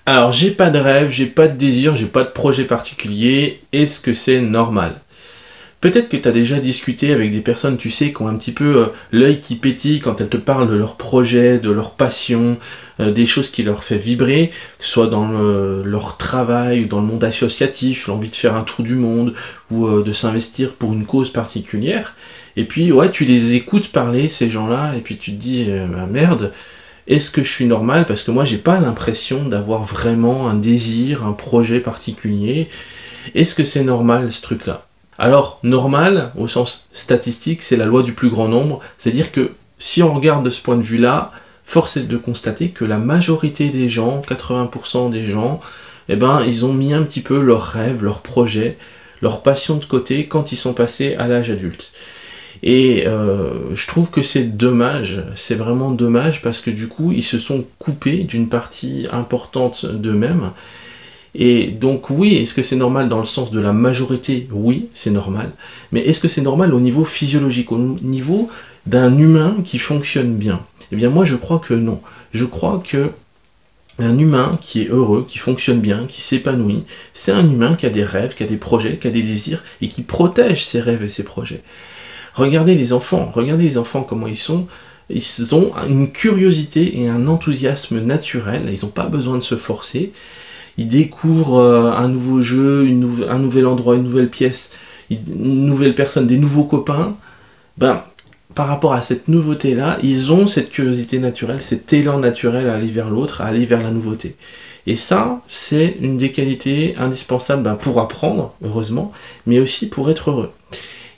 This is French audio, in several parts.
Alors, j'ai pas de rêve, j'ai pas de désir, j'ai pas de projet particulier. Est-ce que c'est normal? Peut-être que tu as déjà discuté avec des personnes, tu sais, qui ont un petit peu l'œil qui pétille quand elles te parlent de leur projet, de leur passion, des choses qui leur fait vibrer, que ce soit dans leur travail ou dans le monde associatif, l'envie de faire un tour du monde ou de s'investir pour une cause particulière. Et puis, ouais, tu les écoutes parler, ces gens-là, et puis tu te dis, bah, merde, est-ce que je suis normal? Parce que moi, j'ai pas l'impression d'avoir vraiment un désir, un projet particulier. Est-ce que c'est normal, ce truc-là? Alors, normal, au sens statistique, c'est la loi du plus grand nombre, c'est-à-dire que si on regarde de ce point de vue-là, force est de constater que la majorité des gens, 80% des gens, eh ben, ils ont mis un petit peu leurs rêves, leurs projets, leurs passions de côté quand ils sont passés à l'âge adulte. Et je trouve que c'est dommage, c'est vraiment dommage parce que du coup, ils se sont coupés d'une partie importante d'eux-mêmes. Et donc oui, est-ce que c'est normal dans le sens de la majorité? Oui, c'est normal. Mais est-ce que c'est normal au niveau physiologique, au niveau d'un humain qui fonctionne bien? Eh bien moi je crois que non. Je crois que un humain qui est heureux, qui fonctionne bien, qui s'épanouit, c'est un humain qui a des rêves, qui a des projets, qui a des désirs et qui protège ses rêves et ses projets. Regardez les enfants comment ils sont. Ils ont une curiosité et un enthousiasme naturel, ils n'ont pas besoin de se forcer. Ils découvrent un nouveau jeu, un nouvel endroit, une nouvelle pièce, une nouvelle personne, des nouveaux copains. Ben, par rapport à cette nouveauté-là, ils ont cette curiosité naturelle, cet élan naturel à aller vers l'autre, à aller vers la nouveauté. Et ça, c'est une des qualités indispensables pour apprendre, heureusement, mais aussi pour être heureux.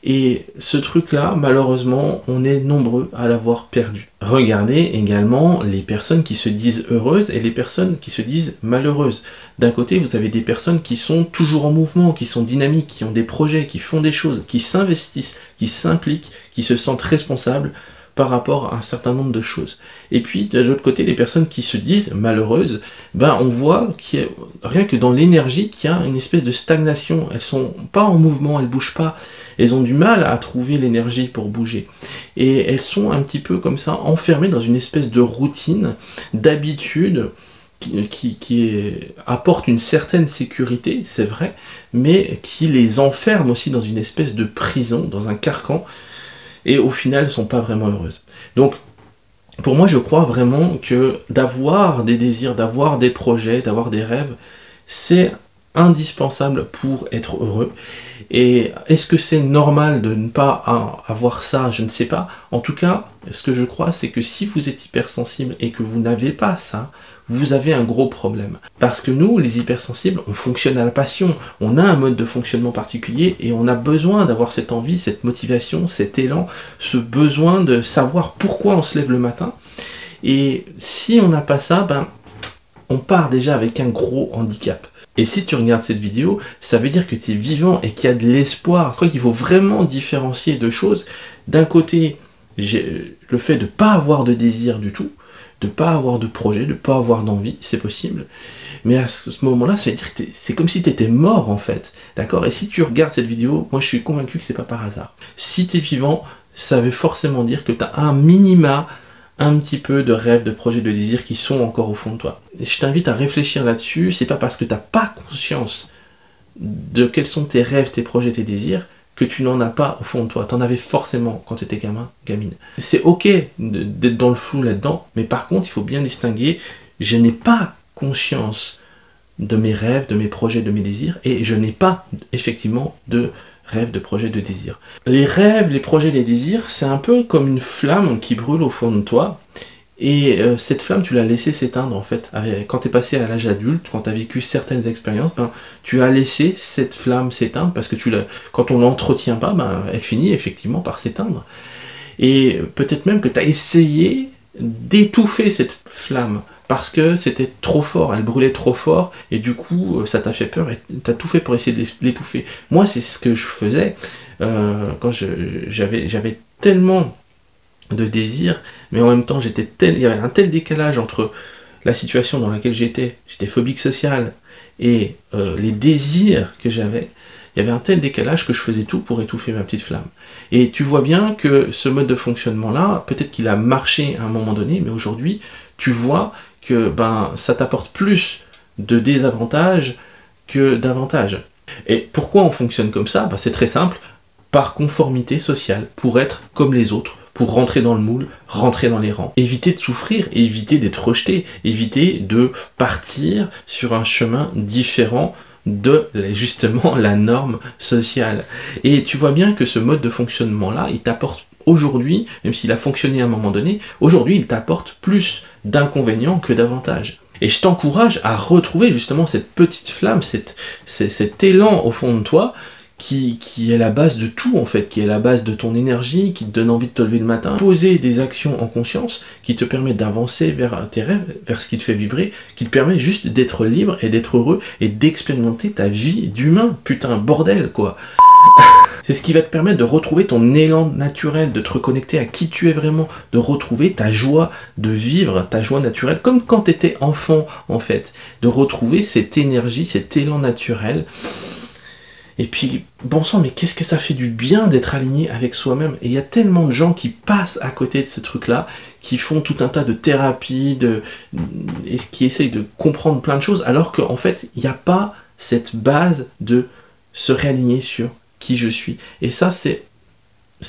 Et ce truc-là, malheureusement, on est nombreux à l'avoir perdu. Regardez également les personnes qui se disent heureuses et les personnes qui se disent malheureuses. D'un côté, vous avez des personnes qui sont toujours en mouvement, qui sont dynamiques, qui ont des projets, qui font des choses, qui s'investissent, qui s'impliquent, qui se sentent responsables par rapport à un certain nombre de choses. Et puis, de l'autre côté, les personnes qui se disent malheureuses, ben, on voit qu'il y a, rien que dans l'énergie, qu'il y a une espèce de stagnation. Elles sont pas en mouvement, elles bougent pas. Elles ont du mal à trouver l'énergie pour bouger. Et elles sont un petit peu comme ça, enfermées dans une espèce de routine, d'habitude, qui apporte une certaine sécurité, c'est vrai, mais qui les enferme aussi dans une espèce de prison, dans un carcan, et au final, ne sont pas vraiment heureuses. Donc, pour moi, je crois vraiment que d'avoir des désirs, d'avoir des projets, d'avoir des rêves, c'est indispensable pour être heureux. Et est-ce que c'est normal de ne pas avoir ça? Je ne sais pas. En tout cas, ce que je crois, c'est que si vous êtes hypersensible et que vous n'avez pas ça, vous avez un gros problème. Parce que nous, les hypersensibles, on fonctionne à la passion, on a un mode de fonctionnement particulier et on a besoin d'avoir cette envie, cette motivation, cet élan, ce besoin de savoir pourquoi on se lève le matin. Et si on n'a pas ça, ben, on part déjà avec un gros handicap. Et si tu regardes cette vidéo, ça veut dire que tu es vivant et qu'il y a de l'espoir. Je crois qu'il faut vraiment différencier deux choses. D'un côté, le fait de ne pas avoir de désir du tout, de ne pas avoir de projet, de ne pas avoir d'envie, c'est possible. Mais à ce moment-là, ça veut dire que c'est comme si tu étais mort en fait. D'accord? Et si tu regardes cette vidéo, moi je suis convaincu que c'est pas par hasard. Si tu es vivant, ça veut forcément dire que tu as un minima, un petit peu de rêves, de projets, de désirs qui sont encore au fond de toi. Et je t'invite à réfléchir là-dessus. C'est pas parce que tu n'as pas conscience de quels sont tes rêves, tes projets, tes désirs que tu n'en as pas au fond de toi. Tu en avais forcément quand tu étais gamin, gamine. C'est ok d'être dans le flou là-dedans, mais par contre, il faut bien distinguer. Je n'ai pas conscience de mes rêves, de mes projets, de mes désirs, et je n'ai pas effectivement de rêves, de projets, de désirs. Les rêves, les projets, les désirs, c'est un peu comme une flamme qui brûle au fond de toi, et cette flamme, tu l'as laissée s'éteindre en fait. Quand tu es passé à l'âge adulte, quand tu as vécu certaines expériences, ben, tu as laissé cette flamme s'éteindre, parce que quand on l'entretient pas, ben, elle finit effectivement par s'éteindre. Et peut-être même que tu as essayé d'étouffer cette flamme, parce que c'était trop fort, elle brûlait trop fort, et du coup, ça t'a fait peur, et t'as tout fait pour essayer de l'étouffer. Moi, c'est ce que je faisais quand j'avais tellement de désir, mais en même temps, il y avait un tel décalage entre la situation dans laquelle j'étais phobique social, et les désirs que j'avais. Il y avait un tel décalage que je faisais tout pour étouffer ma petite flamme. Et tu vois bien que ce mode de fonctionnement-là, peut-être qu'il a marché à un moment donné, mais aujourd'hui, tu vois que ben, ça t'apporte plus de désavantages que d'avantages. Et pourquoi on fonctionne comme ça? C'est très simple, par conformité sociale, pour être comme les autres, pour rentrer dans le moule, rentrer dans les rangs. Éviter de souffrir, éviter d'être rejeté, éviter de partir sur un chemin différent de justement la norme sociale. Et tu vois bien que ce mode de fonctionnement-là, il t'apporte aujourd'hui, même s'il a fonctionné à un moment donné, aujourd'hui il t'apporte plus d'inconvénients que d'avantages. Et je t'encourage à retrouver justement cette petite flamme, cet élan au fond de toi, qui est la base de tout en fait, qui est la base de ton énergie, qui te donne envie de te lever le matin, poser des actions en conscience qui te permettent d'avancer vers tes rêves, vers ce qui te fait vibrer, qui te permet juste d'être libre et d'être heureux et d'expérimenter ta vie d'humain. Putain, bordel quoi. C'est ce qui va te permettre de retrouver ton élan naturel, de te reconnecter à qui tu es vraiment, de retrouver ta joie de vivre, ta joie naturelle, comme quand tu étais enfant en fait, de retrouver cette énergie, cet élan naturel. Et puis, bon sang, mais qu'est-ce que ça fait du bien d'être aligné avec soi-même. Et il y a tellement de gens qui passent à côté de ce truc-là, qui font tout un tas de thérapies, et qui essayent de comprendre plein de choses, alors qu'en fait, il n'y a pas cette base de se réaligner sur qui je suis. Et ça, c'est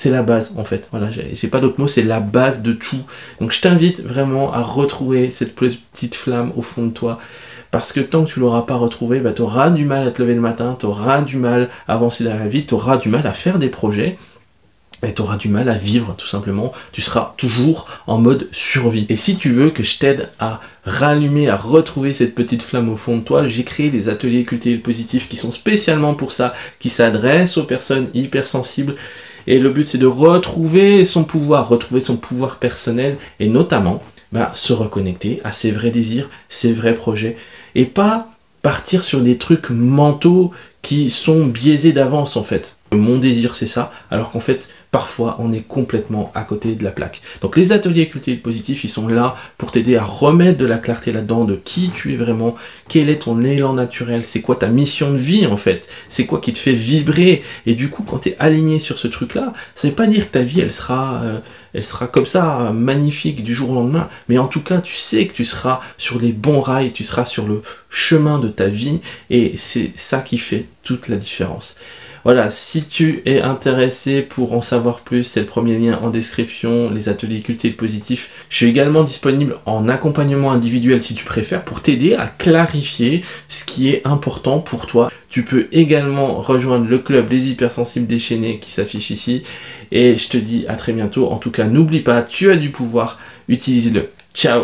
la base, en fait. Voilà, j'ai pas d'autre mot, c'est la base de tout. Donc, je t'invite vraiment à retrouver cette petite flamme au fond de toi. Parce que tant que tu l'auras pas retrouvé, tu auras du mal à te lever le matin, tu auras du mal à avancer dans la vie, tu auras du mal à faire des projets, et tu auras du mal à vivre, tout simplement. Tu seras toujours en mode survie. Et si tu veux que je t'aide à rallumer, à retrouver cette petite flamme au fond de toi, j'ai créé des ateliers cultiver le positif qui sont spécialement pour ça, qui s'adressent aux personnes hypersensibles. Et le but, c'est de retrouver son pouvoir personnel, et notamment se reconnecter à ses vrais désirs, ses vrais projets, et pas partir sur des trucs mentaux qui sont biaisés d'avance en fait. Mon désir c'est ça, alors qu'en fait parfois on est complètement à côté de la plaque. Donc les ateliers cultiver le positif, ils sont là pour t'aider à remettre de la clarté là-dedans, de qui tu es vraiment, quel est ton élan naturel, c'est quoi ta mission de vie en fait, c'est quoi qui te fait vibrer. Et du coup quand tu es aligné sur ce truc là, ça veut pas dire que ta vie elle sera comme ça magnifique du jour au lendemain, mais en tout cas tu sais que tu seras sur les bons rails, tu seras sur le chemin de ta vie, et c'est ça qui fait toute la différence. Voilà, si tu es intéressé pour en savoir plus, c'est le premier lien en description, les ateliers cultiver le positif. Je suis également disponible en accompagnement individuel si tu préfères, pour t'aider à clarifier ce qui est important pour toi. Tu peux également rejoindre le club Les Hypersensibles Déchaînés qui s'affiche ici. Et je te dis à très bientôt. En tout cas, n'oublie pas, tu as du pouvoir, utilise-le. Ciao!